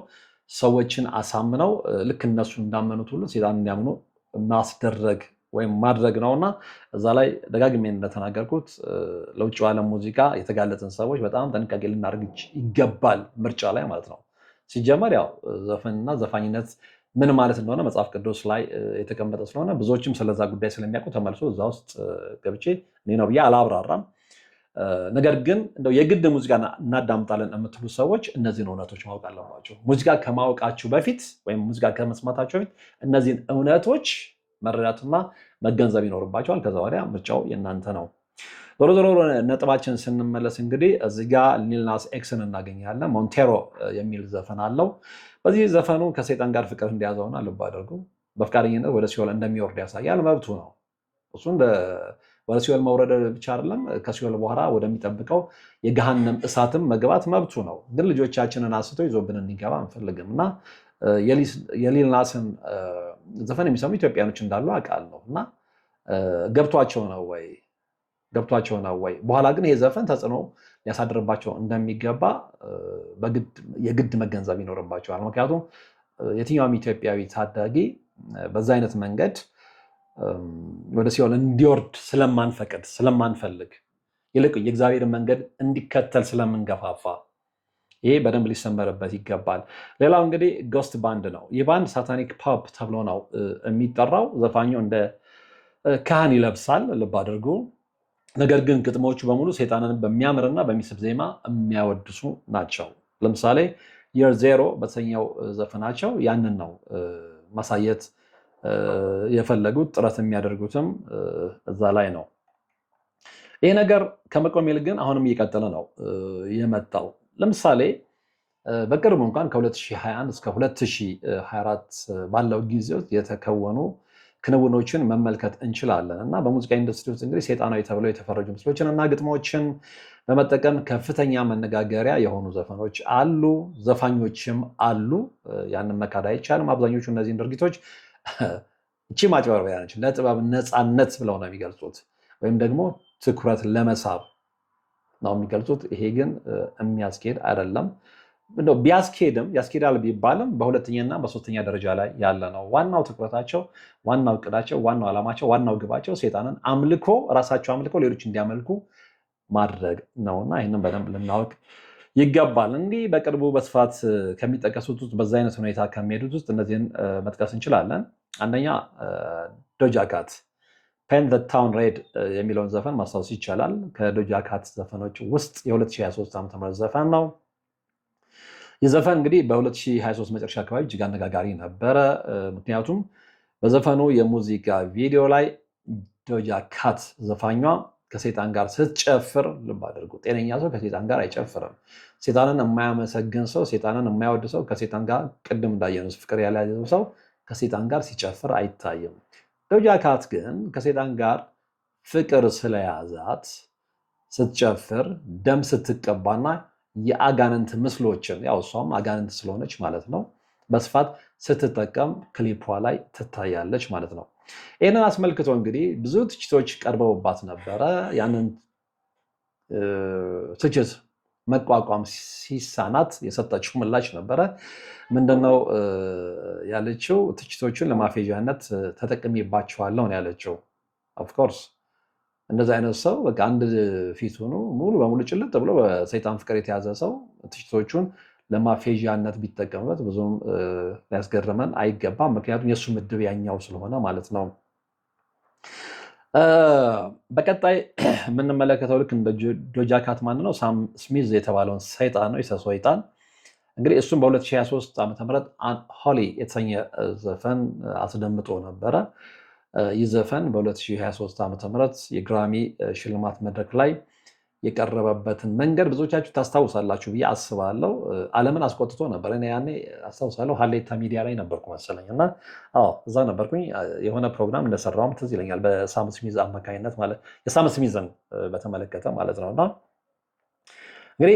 ሰዎችን አሳምነው ልክ እነሱ እንዳመኑት ሁሉ ሰይጣን እንዲያምኑ ማስደረግ ወይም ማድረግ ነውና እዛ ላይ ደጋግሜ እንደተናገርኩት ለውጭው ዓለም ሙዚቃ የተጋለጥን ሰዎች በጣም ጥንቃቄ ልናደርግ ይገባል፣ ምርጫ ላይ ማለት ነው። ሲጀመር ያው ዘፈንና ዘፋኝነት ምን ማለት እንደሆነ መጽሐፍ ቅዱስ ላይ የተቀመጠ ስለሆነ ብዙዎችም ስለዛ ጉዳይ ስለሚያውቁ ተመልሶ እዛ ውስጥ ገብቼ እኔ ነው ብዬ አላብራራም። ነገር ግን እንደው የግድ ሙዚቃ እናዳምጣለን የምትሉ ሰዎች እነዚህን እውነቶች ማወቅ አለባቸው። ሙዚቃ ከማወቃችሁ በፊት ወይም ሙዚቃ ከመስማታችሁ በፊት እነዚህን እውነቶች መረዳትና መገንዘብ ይኖርባቸዋል። ከዛ ወዲያ ምርጫው የእናንተ ነው። ዞሮ ዞሮ ነጥባችን ስንመለስ እንግዲህ እዚህ ጋር ሊል ናስ ኤክስን እናገኛለን። ሞንቴሮ የሚል ዘፈን አለው። በዚህ ዘፈኑ ከሰይጣን ጋር ፍቅር እንደያዘውና ልብ አድርጉ በፍቃደኝነት ወደ ሲኦል እንደሚወርድ ያሳያል። መብቱ ነው። እሱ ወደ ሲኦል መውረድ ብቻ አይደለም፣ ከሲኦል በኋላ ወደሚጠብቀው የገሃነም እሳትም መግባት መብቱ ነው። ግን ልጆቻችንን አስቶ ይዞብን እንዲገባ አንፈልግም እና የሊል ናስን ዘፈን የሚሰሙ ኢትዮጵያኖች እንዳሉ አውቃለሁ እና ገብቷቸው ነው ወይ? በኋላ ግን ይሄ ዘፈን ተጽዕኖ ሊያሳድርባቸው እንደሚገባ የግድ መገንዘብ ይኖርባቸዋል። ምክንያቱም የትኛውም ኢትዮጵያዊ ታዳጊ በዛ አይነት መንገድ ወደ ሲኦል እንዲወርድ ስለማንፈልግ ይልቅ የእግዚአብሔር መንገድ እንዲከተል ስለምንገፋፋ ይሄ በደንብ ሊሰመርበት ይገባል። ሌላው እንግዲህ ጎስት ባንድ ነው። ይህ ባንድ ሳታኒክ ፖፕ ተብሎ ነው የሚጠራው። ዘፋኙ እንደ ካህን ይለብሳል፣ ልብ አድርጉ። ነገር ግን ግጥሞቹ በሙሉ ሰይጣንን በሚያምርና በሚስብ ዜማ የሚያወድሱ ናቸው። ለምሳሌ የር ዜሮ በተሰኘው ዘፈናቸው ያንን ነው ማሳየት የፈለጉት ጥረት የሚያደርጉትም እዛ ላይ ነው። ይሄ ነገር ከመቆም ይልቅ ግን አሁንም እየቀጠለ ነው የመጣው። ለምሳሌ በቅርቡ እንኳን ከ2021 እስከ 2024 ባለው ጊዜ ውስጥ የተከወኑ ክንውኖችን መመልከት እንችላለን እና በሙዚቃ ኢንዱስትሪ ውስጥ እንግዲህ ሰይጣናዊ ተብለው የተፈረጁ ምስሎችን እና ግጥሞችን በመጠቀም ከፍተኛ መነጋገሪያ የሆኑ ዘፈኖች አሉ፣ ዘፋኞችም አሉ። ያንን መካድ አይቻልም። አብዛኞቹ እነዚህን ድርጊቶች እቺ ማጭበርበሪያ ነች፣ ለጥበብ ነፃነት ብለው ነው የሚገልጹት፣ ወይም ደግሞ ትኩረት ለመሳብ ነው የሚገልጹት። ይሄ ግን የሚያስኬድ አይደለም። እንደው ቢያስኬድም ያስኬዳል ቢባልም በሁለተኛና በሶስተኛ ደረጃ ላይ ያለ ነው። ዋናው ትኩረታቸው፣ ዋናው እቅዳቸው፣ ዋናው ዓላማቸው፣ ዋናው ግባቸው ሰይጣንን አምልኮ ራሳቸው አምልኮ ሌሎች እንዲያመልኩ ማድረግ ነውና ይህንን በደንብ ልናውቅ ይገባል። እንዲህ በቅርቡ በስፋት ከሚጠቀሱት ውስጥ በዛ አይነት ሁኔታ ከሚሄዱት ውስጥ እነዚህን መጥቀስ እንችላለን። አንደኛ ዶጃ ካት ፔንት ዘ ታውን ሬድ የሚለውን ዘፈን ማስታወስ ይቻላል። ከዶጃ ካት ዘፈኖች ውስጥ የ2023 ዓ.ም ዘፈን ነው። ይህ ዘፈን እንግዲህ በ2023 መጨረሻ አካባቢ እጅግ አነጋጋሪ ነበረ። ምክንያቱም በዘፈኑ የሙዚቃ ቪዲዮ ላይ ዶጃ ካት ዘፋኟ ከሰይጣን ጋር ስትጨፍር፣ ልብ አድርጉ፣ ጤነኛ ሰው ከሰይጣን ጋር አይጨፍርም። ሰይጣንን የማያመሰግን ሰው፣ ሰይጣንን የማይወድ ሰው ከሰይጣን ጋር ቅድም እንዳየነው ፍቅር ያልያዘው ሰው ከሰይጣን ጋር ሲጨፍር አይታይም። ዶጃ ካት ግን ከሰይጣን ጋር ፍቅር ስለያዛት ስትጨፍር ደም ስትቀባና የአጋንንት ምስሎችን ያው እሷም አጋንንት ስለሆነች ማለት ነው በስፋት ስትጠቀም ክሊፖ ላይ ትታያለች ማለት ነው። ይህንን አስመልክቶ እንግዲህ ብዙ ትችቶች ቀርበውባት ነበረ። ያንን ትችት መቋቋም ሲሳናት የሰጠችው ምላሽ ነበረ። ምንድነው ያለችው? ትችቶቹን ለማፌዣነት ተጠቅሜባቸዋለሁ ነው ያለችው። ኦፍኮርስ እንደዚህ አይነት ሰው በቃ አንድ ፊት ሆኖ ሙሉ በሙሉ ጭልጥ ብሎ በሰይጣን ፍቅር የተያዘ ሰው ትችቶቹን ለማፌዣነት ቢጠቀምበት ብዙም ሊያስገርመን አይገባም። ምክንያቱም የእሱ ምድብ ያኛው ስለሆነ ማለት ነው። በቀጣይ የምንመለከተው ልክ እንደ ዶጃ ካት ማን ነው ሳም ስሚዝ የተባለውን ሰይጣን ነው። ሰይጣን እንግዲህ እሱም በ2023 ዓ.ም ሆሊ የተሰኘ ዘፈን አስደምጦ ነበረ። ይህ ዘፈን በ2023 ዓ.ም የግራሚ ሽልማት መድረክ ላይ የቀረበበትን መንገድ ብዙዎቻችሁ ታስታውሳላችሁ ብዬ አስባለሁ። ዓለምን አስቆጥቶ ነበር። እኔ ያኔ አስታውሳለሁ ሀሌታ ሚዲያ ላይ ነበርኩ መሰለኝ እና እዛ ነበርኩኝ። የሆነ ፕሮግራም እንደሰራውም ትዝ ይለኛል በሳም ስሚዝ አማካኝነት ማለት የሳም ስሚዝን በተመለከተ ማለት ነው። እና እንግዲህ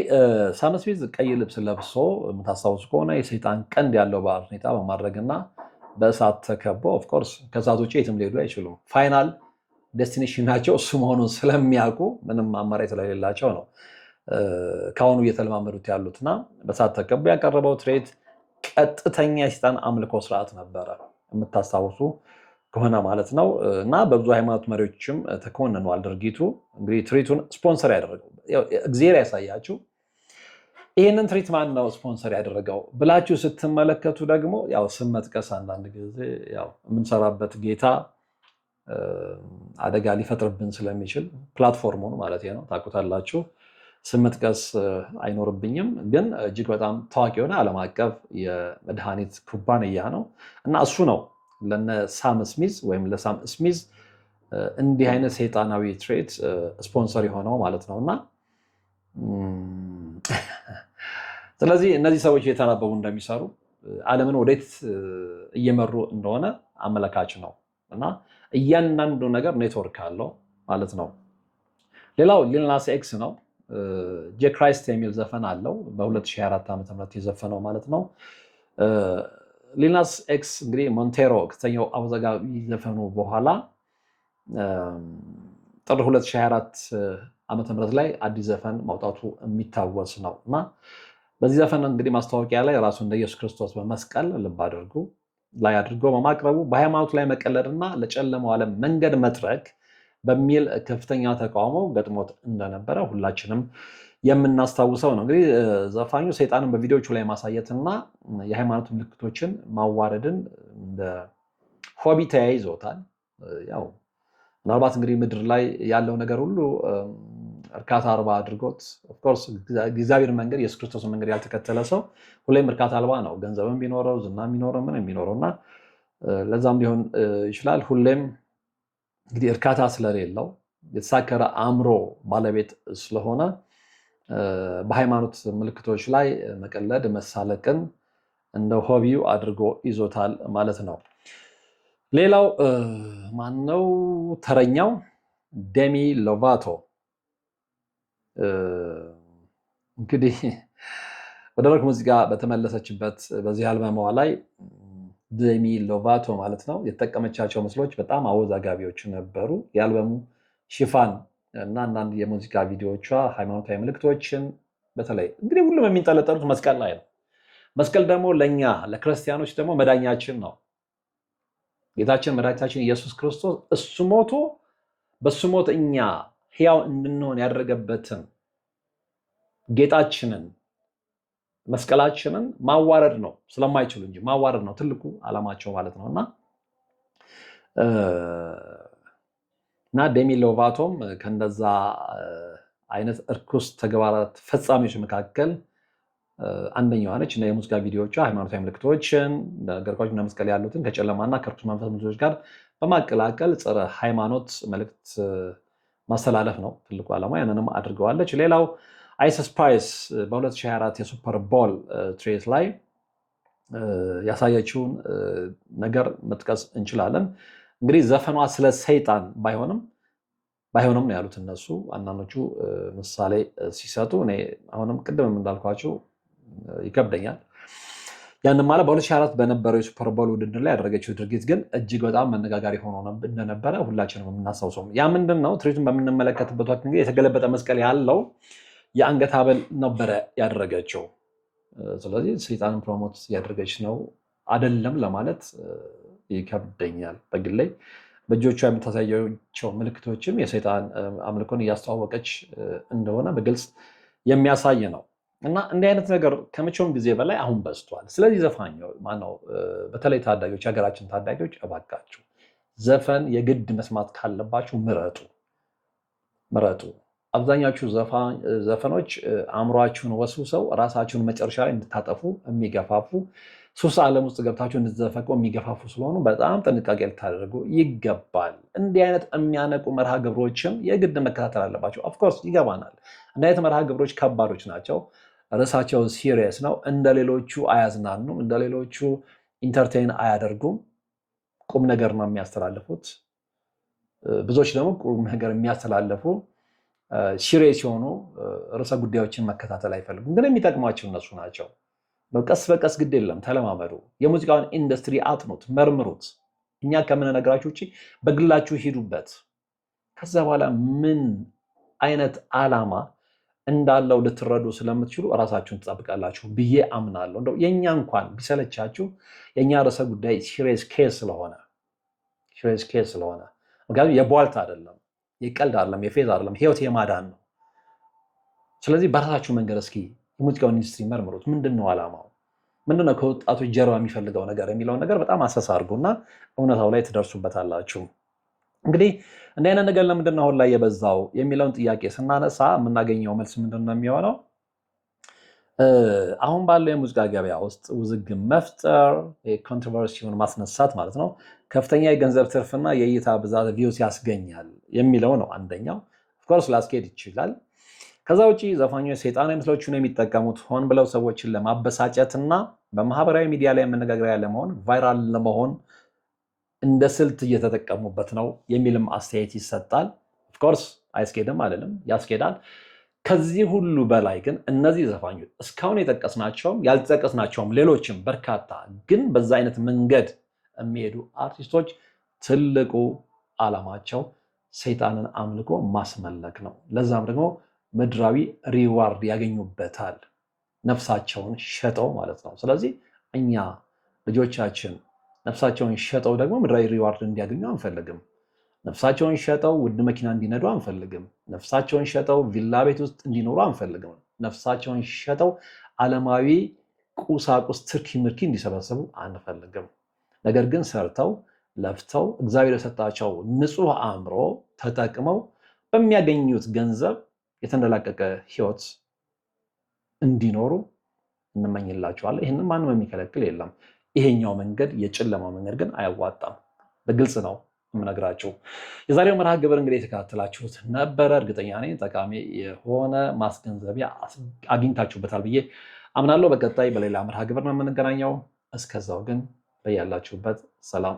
ሳም ስሚዝ ቀይ ልብስ ለብሶ የምታስታውሱ ከሆነ የሰይጣን ቀንድ ያለው ባህል ሁኔታ በማድረግና በእሳት ተከቦ ኦፍኮርስ ከእሳት ውጭ የትም ሊሄዱ አይችሉም። ፋይናል ዴስቲኔሽናቸው እሱ መሆኑን ስለሚያውቁ ምንም አማራጭ ስለሌላቸው ነው ከአሁኑ እየተለማመዱት ያሉትና በእሳት ተከቦ ያቀረበው ትርኢት ቀጥተኛ የሰይጣን አምልኮ ስርዓት ነበረ የምታስታውሱ ከሆነ ማለት ነው። እና በብዙ ሃይማኖት መሪዎችም ተኮንኗል ድርጊቱ። እንግዲህ ትርኢቱን ስፖንሰር ያደረገው እግዚአብሔር ያሳያችሁ። ይህንን ትርኢት ማን ነው ስፖንሰር ያደረገው ብላችሁ ስትመለከቱ ደግሞ ያው ስም መጥቀስ አንዳንድ ጊዜ ያው የምንሰራበት ጌታ አደጋ ሊፈጥርብን ስለሚችል ፕላትፎርሙን ማለት ነው ታውቁታላችሁ። ስም መጥቀስ አይኖርብኝም፣ ግን እጅግ በጣም ታዋቂ የሆነ ዓለም አቀፍ የመድኃኒት ኩባንያ ነው እና እሱ ነው ለነ ሳም ስሚዝ ወይም ለሳም ስሚዝ እንዲህ አይነት ሰይጣናዊ ትርኢት ስፖንሰር የሆነው ማለት ነው። እና ስለዚህ እነዚህ ሰዎች የተናበቡ እንደሚሰሩ ዓለምን ወዴት እየመሩ እንደሆነ አመለካች ነው እና እያንዳንዱ ነገር ኔትወርክ አለው ማለት ነው። ሌላው ሊል ናስ ኤክስ ነው። ጄ ክራይስት የሚል ዘፈን አለው በ2024 ዓ.ም የዘፈነው ማለት ነው። ሊል ናስ ኤክስ እንግዲህ ሞንቴሮ ከተኛው አወዛጋቢ ዘፈኑ በኋላ ጥር 2024 ዓ.ም ላይ አዲስ ዘፈን ማውጣቱ የሚታወስ ነው እና በዚህ ዘፈን እንግዲህ ማስታወቂያ ላይ ራሱ እንደ ኢየሱስ ክርስቶስ በመስቀል ልብ አድርጉ ላይ አድርጎ በማቅረቡ በሃይማኖት ላይ መቀለድና ለጨለመው ዓለም መንገድ መጥረግ በሚል ከፍተኛ ተቃውሞ ገጥሞት እንደነበረ ሁላችንም የምናስታውሰው ነው። እንግዲህ ዘፋኙ ሰይጣንን በቪዲዮቹ ላይ ማሳየትና የሃይማኖት ምልክቶችን ማዋረድን እንደ ሆቢ ተያይዞታል። ያው ምናልባት እንግዲህ ምድር ላይ ያለው ነገር ሁሉ እርካታ አልባ አድርጎት ኦፍኮርስ እግዚአብሔር መንገድ ኢየሱስ ክርስቶስን መንገድ ያልተከተለ ሰው ሁሌም እርካታ አልባ ነው። ገንዘብም ቢኖረው ዝና ቢኖረው ምንም ቢኖረው እና ለዛም ሊሆን ይችላል ሁሌም እንግዲህ እርካታ ስለሌለው የተሳከረ አእምሮ ባለቤት ስለሆነ በሃይማኖት ምልክቶች ላይ መቀለድ መሳለቅን እንደ ሆቢው አድርጎ ይዞታል ማለት ነው። ሌላው ማነው ተረኛው? ዴሚ ሎቫቶ። እንግዲህ ወደ ሮክ ሙዚቃ በተመለሰችበት በዚህ አልበሟ ላይ ዴሚ ሎቫቶ ማለት ነው የተጠቀመቻቸው ምስሎች በጣም አወዛጋቢዎች ነበሩ። የአልበሙ ሽፋን እና አንዳንድ የሙዚቃ ቪዲዮዎቿ ሃይማኖታዊ ምልክቶችን በተለይ እንግዲህ ሁሉም የሚንጠለጠሉት መስቀል ላይ ነው። መስቀል ደግሞ ለእኛ ለክርስቲያኖች ደግሞ መዳኛችን ነው። ጌታችን መድኃኒታችን ኢየሱስ ክርስቶስ እሱ ሞቶ በሱ ሞት እኛ ሕያው እንድንሆን ያደረገበትን ጌጣችንን መስቀላችንን ማዋረድ ነው ስለማይችሉ እንጂ ማዋረድ ነው ትልቁ ዓላማቸው ማለት ነው። እና ዴሚ ሎቫቶም ከእንደዛ አይነት እርኩስ ተግባራት ፈጻሚዎች መካከል አንደኛዋ ነች። እና የሙዚቃ ቪዲዮቿ ሃይማኖታዊ ምልክቶችን ነገርኳችሁ እና መስቀል ያሉትን ከጨለማና ከርኩስ መንፈስ ምልክቶች ጋር በማቀላቀል ጸረ ሃይማኖት መልእክት ማስተላለፍ ነው ትልቁ ዓላማ። ያንንም አድርገዋለች። ሌላው አይስ ስፓይስ በ2024 የሱፐር ቦል ትርኢት ላይ ያሳየችውን ነገር መጥቀስ እንችላለን። እንግዲህ ዘፈኗ ስለ ሰይጣን ባይሆንም ነው ያሉት እነሱ። አንዳንዶቹ ምሳሌ ሲሰጡ እኔ አሁንም ቅድም እንዳልኳቸው ይከብደኛል። ያንን ማለት በ2024 በነበረው የሱፐር ቦል ውድድር ላይ ያደረገችው ድርጊት ግን እጅግ በጣም መነጋጋሪ ሆኖ እንደነበረ ሁላችንም የምናስታውሰው። ያ ምንድን ነው? ትርኢቱን በምንመለከትበት ወቅት እንግዲህ የተገለበጠ መስቀል ያለው የአንገት ሐብል ነበረ ያደረገችው። ስለዚህ ሰይጣንን ፕሮሞት ያደረገች ነው አይደለም ለማለት ይከብደኛል በግሌ። በእጆቿ የምታሳያቸው ምልክቶችም የሰይጣን አምልኮን እያስተዋወቀች እንደሆነ በግልጽ የሚያሳይ ነው። እና እንዲህ አይነት ነገር ከመቼውም ጊዜ በላይ አሁን በዝቷል። ስለዚህ ዘፋኞች ማነው በተለይ ታዳጊዎች፣ የሀገራችን ታዳጊዎች እባካችሁ ዘፈን የግድ መስማት ካለባችሁ ምረጡ። አብዛኛዎቹ ዘፈኖች አእምሯችሁን ወስውሰው ራሳችሁን መጨረሻ ላይ እንድታጠፉ የሚገፋፉ ሱስ ዓለም ውስጥ ገብታችሁ እንድትዘፈቁ የሚገፋፉ ስለሆኑ በጣም ጥንቃቄ ልታደርጉ ይገባል። እንዲህ አይነት የሚያነቁ መርሃ ግብሮችም የግድ መከታተል አለባቸው። ኦፍኮርስ ይገባናል። እንዲህ አይነት መርሃ ግብሮች ከባዶች ናቸው። ርዕሳቸው ሲሪየስ ነው። እንደ ሌሎቹ አያዝናኑም። እንደ ሌሎቹ ኢንተርቴን አያደርጉም። ቁም ነገር ነው የሚያስተላልፉት። ብዙዎች ደግሞ ቁም ነገር የሚያስተላልፉ ሲሪየስ የሆኑ ርዕሰ ጉዳዮችን መከታተል አይፈልጉም። ግን የሚጠቅሟቸው እነሱ ናቸው። በቀስ በቀስ ግድ የለም ተለማመዱ። የሙዚቃውን ኢንዱስትሪ አጥኑት፣ መርምሩት። እኛ ከምንነግራችሁ ውጭ በግላችሁ ሂዱበት። ከዛ በኋላ ምን አይነት ዓላማ እንዳለው ልትረዱ ስለምትችሉ እራሳችሁን ትጠብቃላችሁ ብዬ አምናለሁ። እንደው የእኛ እንኳን ቢሰለቻችሁ የእኛ ርዕሰ ጉዳይ ሲሪየስ ኬስ ስለሆነ ምክንያቱም የቧልት አይደለም፣ የቀልድ አይደለም፣ የፌዝ አይደለም፣ ህይወት የማዳን ነው። ስለዚህ በራሳችሁ መንገድ እስኪ የሙዚቃውን ኢንዱስትሪ መርምሩት። ምንድነው ዓላማው? ምንድነው ከወጣቶች ጀርባ የሚፈልገው ነገር የሚለውን ነገር በጣም አሰሳ አድርጉና እውነታው ላይ ትደርሱበታላችሁ። እንግዲህ እንዲህ አይነት ነገር ለምንድነው አሁን ላይ የበዛው የሚለውን ጥያቄ ስናነሳ የምናገኘው መልስ ምንድነው የሚሆነው? አሁን ባለው የሙዚቃ ገበያ ውስጥ ውዝግብ መፍጠር፣ ኮንትሮቨርሲውን ማስነሳት ማለት ነው፣ ከፍተኛ የገንዘብ ትርፍና የእይታ ብዛት ቪውስ ያስገኛል የሚለው ነው አንደኛው። ኦፍኮርስ ላስኬድ ይችላል። ከዛ ውጪ ዘፋኞች ሰይጣናዊ ምስሎችን የሚጠቀሙት ሆን ብለው ሰዎችን ለማበሳጨትና በማህበራዊ ሚዲያ ላይ መነጋገሪያ ለመሆን ቫይራል ለመሆን እንደ ስልት እየተጠቀሙበት ነው የሚልም አስተያየት ይሰጣል። ኦፍኮርስ አይስኬድም አይደለም፣ ያስኬዳል። ከዚህ ሁሉ በላይ ግን እነዚህ ዘፋኞች እስካሁን የጠቀስናቸውም ያልተጠቀስናቸውም ሌሎችም በርካታ ግን በዛ አይነት መንገድ የሚሄዱ አርቲስቶች ትልቁ ዓላማቸው ሰይጣንን አምልኮ ማስመለክ ነው። ለዛም ደግሞ ምድራዊ ሪዋርድ ያገኙበታል፣ ነፍሳቸውን ሸጠው ማለት ነው። ስለዚህ እኛ ልጆቻችን ነፍሳቸውን ሸጠው ደግሞ ምድራዊ ሪዋርድ እንዲያገኙ አንፈልግም። ነፍሳቸውን ሸጠው ውድ መኪና እንዲነዱ አንፈልግም። ነፍሳቸውን ሸጠው ቪላ ቤት ውስጥ እንዲኖሩ አንፈልግም። ነፍሳቸውን ሸጠው ዓለማዊ ቁሳቁስ ትርኪ ምርኪ እንዲሰበሰቡ አንፈልግም። ነገር ግን ሰርተው ለፍተው እግዚአብሔር የሰጣቸው ንጹህ አእምሮ ተጠቅመው በሚያገኙት ገንዘብ የተንደላቀቀ ህይወት እንዲኖሩ እንመኝላቸዋለን። ይህንን ማንም የሚከለክል የለም። ይሄኛው መንገድ የጨለማው መንገድ ግን አያዋጣም። በግልጽ ነው የምነግራችሁ። የዛሬው መርሃ ግብር እንግዲህ የተከታተላችሁት ነበረ። እርግጠኛ ነኝ ጠቃሚ የሆነ ማስገንዘቢያ አግኝታችሁበታል ብዬ አምናለሁ። በቀጣይ በሌላ መርሃ ግብር ነው የምንገናኘው። እስከዛው ግን በያላችሁበት ሰላም